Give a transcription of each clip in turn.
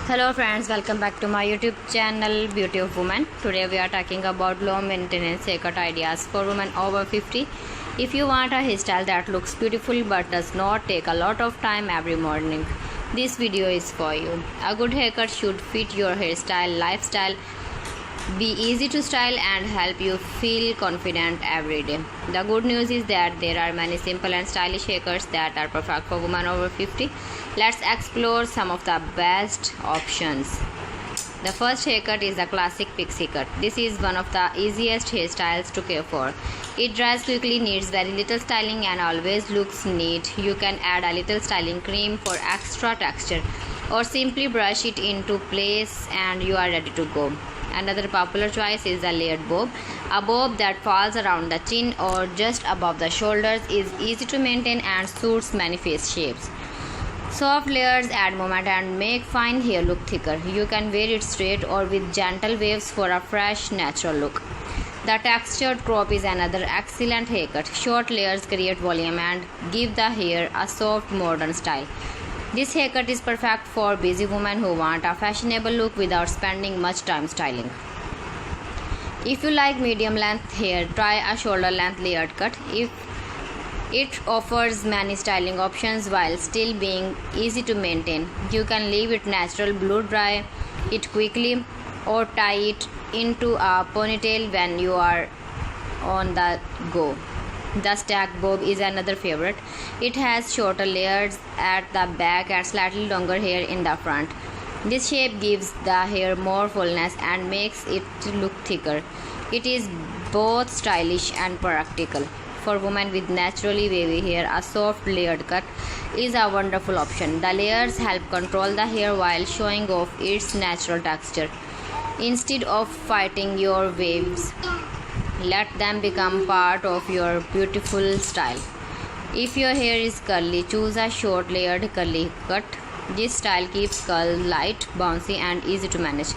Hello friends, welcome back to my YouTube channel Beauty of Woman. Today we are talking about low maintenance haircut ideas for women over 50. If you want a hairstyle that looks beautiful but does not take a lot of time every morning, this video is for you. A good haircut should fit your hairstyle, lifestyle, be easy to style and help you feel confident every day. The good news is that there are many simple and stylish haircuts that are perfect for women over 50. Let's explore some of the best options. The first haircut is the classic pixie cut. This is one of the easiest hairstyles to care for. It dries quickly, needs very little styling and always looks neat. You can add a little styling cream for extra texture or simply brush it into place and you are ready to go. Another popular choice is the layered bob. A bob that falls around the chin or just above the shoulders is easy to maintain and suits many face shapes. Soft layers add movement and make fine hair look thicker. You can wear it straight or with gentle waves for a fresh, natural look. The textured crop is another excellent haircut. Short layers create volume and give the hair a soft, modern style. This haircut is perfect for busy women who want a fashionable look without spending much time styling. If you like medium length hair, try a shoulder length layered cut. It offers many styling options while still being easy to maintain. You can leave it natural, blow dry it quickly, or tie it into a ponytail when you are on the go. The stacked bob is another favorite. It has shorter layers at the back and slightly longer hair in the front. This shape gives the hair more fullness and makes it look thicker. It is both stylish and practical. For women with naturally wavy hair, a soft layered cut is a wonderful option. The layers help control the hair while showing off its natural texture. Instead of fighting your waves, let them become part of your beautiful style. If your hair is curly, choose a short layered curly cut. This style keeps curls light, bouncy and easy to manage.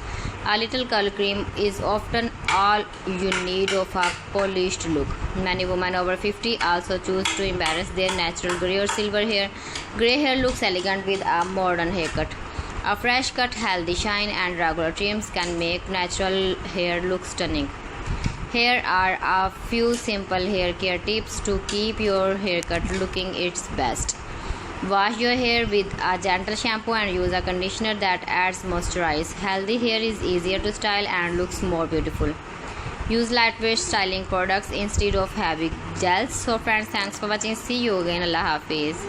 A little curl cream is often all you need of a polished look. Many women over 50 also choose to embrace their natural grey or silver hair. Grey hair looks elegant with a modern haircut. A fresh cut, healthy shine and regular trims can make natural hair look stunning. Here are a few simple hair care tips to keep your haircut looking its best. Wash your hair with a gentle shampoo and use a conditioner that adds moisturize. Healthy hair is easier to style and looks more beautiful. Use lightweight styling products instead of heavy gels. So friends, thanks for watching. See you again. Allah Hafiz.